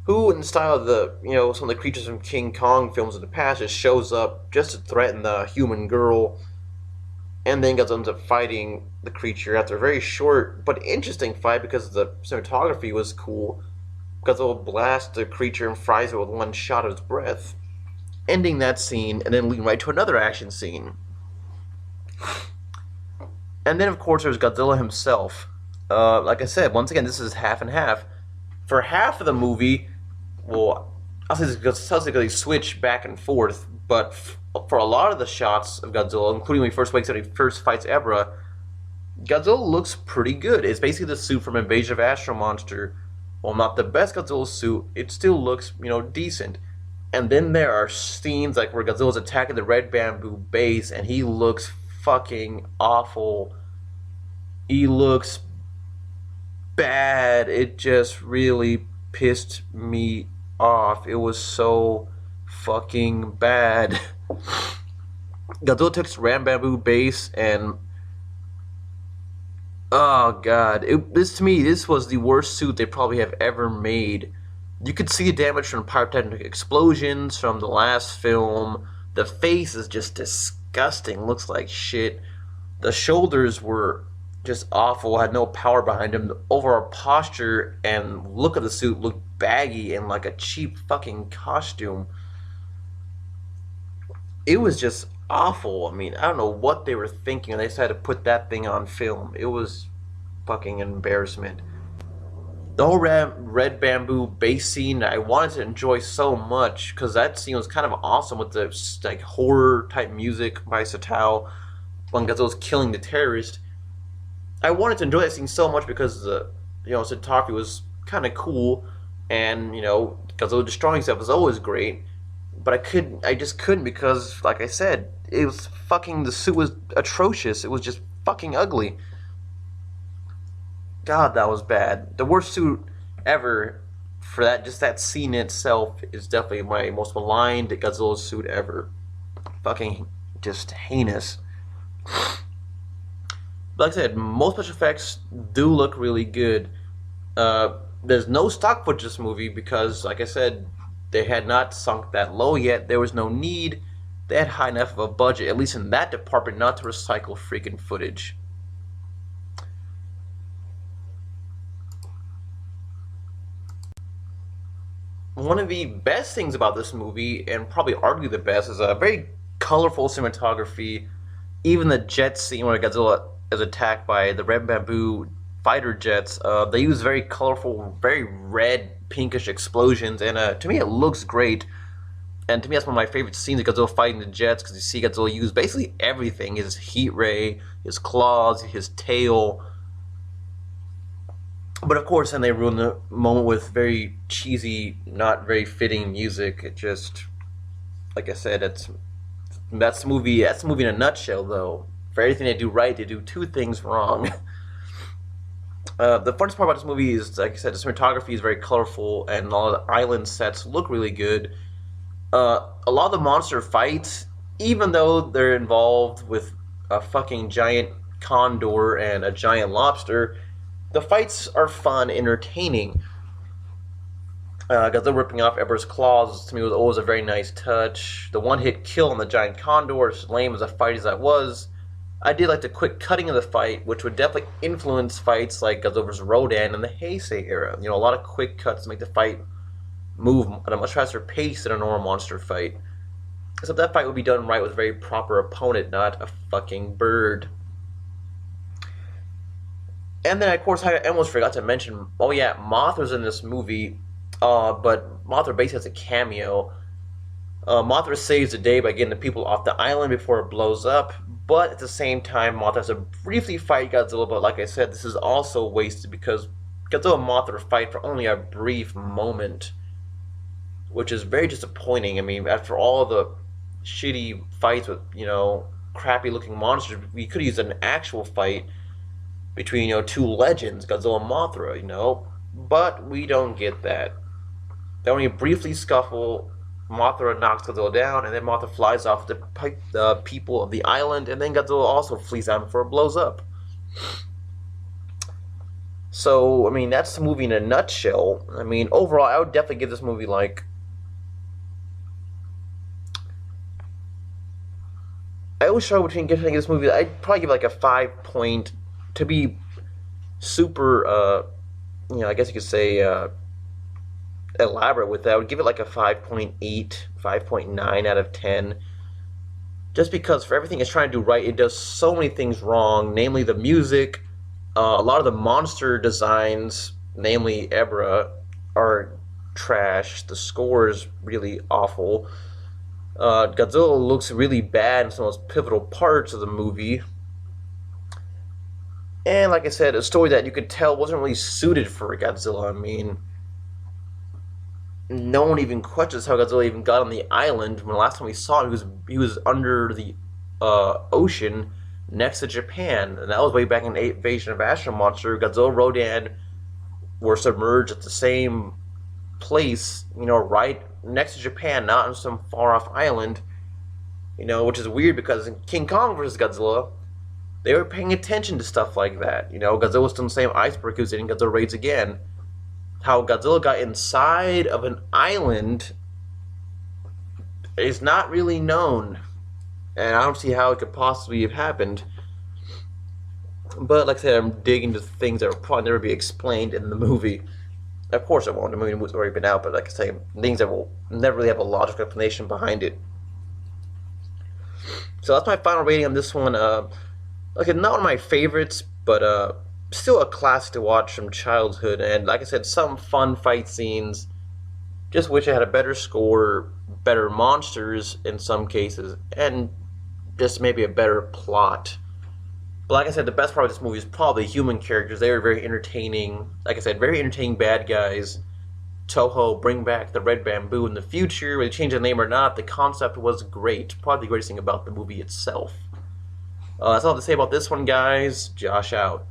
who, in the style of the some of the creatures from King Kong films in the past, just shows up just to threaten the human girl, and then Godzilla ends up fighting the creature after a very short but interesting fight because the cinematography was cool. Godzilla blasts the creature and fries it with one shot of his breath, ending that scene and then leading right to another action scene. And then, of course, there's Godzilla himself. Like I said, once again, this is half and half. For half of the movie, well, I'll say because they switch back and forth, but for a lot of the shots of Godzilla, including when he first wakes up and he first fights Ebirah, Godzilla looks pretty good. It's basically the suit from Invasion of Astro Monster. While not the best Godzilla suit, it still looks, decent. And then there are scenes like where Godzilla's attacking the red bamboo base, and he looks fucking awful. He looks bad. It just really pissed me off. It was so fucking bad. Godzilla took his red bamboo base and oh god, this was the worst suit they probably have ever made. You could see the damage from pyrotechnic explosions from the last film. The face is just disgusting, looks like shit. The shoulders were just awful, had no power behind him. The overall posture and look of the suit looked baggy and like a cheap fucking costume. It was just awful. I mean, I don't know what they were thinking when they decided to put that thing on film. It was fucking embarrassment. The whole red bamboo bass scene I wanted to enjoy so much because that scene was kind of awesome with the like horror type music by Satao when Godzilla's killing the terrorist. I wanted to enjoy that scene so much because the cinematography was kind of cool, and Godzilla destroying stuff was always great. But I just couldn't because, like I said, it was fucking the suit was atrocious. It was just fucking ugly. God, that was bad. The worst suit ever for that scene itself is definitely my most maligned Godzilla suit ever. Fucking just heinous. Like I said, most special effects do look really good. There's no stock footage of this movie because, like I said, they had not sunk that low yet. There was no need. They had high enough of a budget, at least in that department, not to recycle freaking footage. One of the best things about this movie, and probably arguably the best, is a very colorful cinematography. Even the jet scene where Godzilla is attacked by the red bamboo fighter jets, they use very colorful, very red, pinkish explosions, and to me it looks great. And to me that's one of my favorite scenes of Godzilla fighting the jets, because you see Godzilla use basically everything: his heat ray, his claws, his tail. But of course, then they ruin the moment with very cheesy, not very fitting music. It just, like I said, that's the movie. That's the movie in a nutshell, though. For everything they do right, they do two things wrong. The funnest part about this movie is, like I said, the cinematography is very colorful, and all the island sets look really good. A lot of the monster fights, even though they're involved with a fucking giant condor and a giant lobster, the fights are fun, entertaining. Godzilla ripping off Ebirah's claws to me was always a very nice touch. The one-hit kill on the giant condor, as lame as a fight as that was, I did like the quick cutting of the fight, which would definitely influence fights like Godzilla vs. Rodan in the Heisei era. A lot of quick cuts to make the fight move at a much faster pace than a normal monster fight. Except that fight would be done right with a very proper opponent, not a fucking bird. And then, of course, I almost forgot to mention, oh yeah, Mothra's in this movie, but Mothra basically has a cameo. Mothra saves the day by getting the people off the island before it blows up, but at the same time, Mothra has to briefly fight Godzilla, but like I said, this is also wasted because Godzilla and Mothra fight for only a brief moment, which is very disappointing. I mean, after all the shitty fights with, crappy-looking monsters, we could use an actual fight between, two legends, Godzilla and Mothra, but we don't get that. They only briefly scuffle, Mothra knocks Godzilla down, and then Mothra flies off the people of the island, and then Godzilla also flees out before it blows up. So, I mean, that's the movie in a nutshell. I mean, overall, I would definitely give this movie like. I always struggle between giving this movie. I'd probably give like a 5 point to be super. I guess you could say elaborate with that. I would give it like a 5.8, 5.9 out of 10. Just because for everything it's trying to do right, it does so many things wrong. Namely, the music, a lot of the monster designs, namely Ebirah, are trash. The score is really awful. Godzilla looks really bad in some of those pivotal parts of the movie. And like I said, a story that you could tell wasn't really suited for Godzilla. I mean, no one even questions how Godzilla even got on the island. When the last time we saw him, he was under the ocean next to Japan, and that was way back in Invasion of Astro Monster. Godzilla, Rodan were submerged at the same place, right next to Japan, not on some far off island. Which is weird because in King Kong versus Godzilla, they were paying attention to stuff like that. Godzilla was still in the same iceberg he was in. Godzilla raids again. How Godzilla got inside of an island is not really known, and I don't see how it could possibly have happened. But like I said, I'm digging into things that will probably never be explained in the movie. Of course, it won't. The movie's already been out, but like I say, things that will never really have a logical explanation behind it. So that's my final rating on this one. Okay, not one of my favorites, but still a classic to watch from childhood. And like I said, some fun fight scenes. Just wish I had a better score, better monsters in some cases, and just maybe a better plot. But like I said, the best part of this movie is probably human characters. They were very entertaining. Like I said, very entertaining bad guys. Toho, bring back the red bamboo in the future. Whether they change the name or not, the concept was great. Probably the greatest thing about the movie itself. That's all I have to say about this one, guys. Josh out.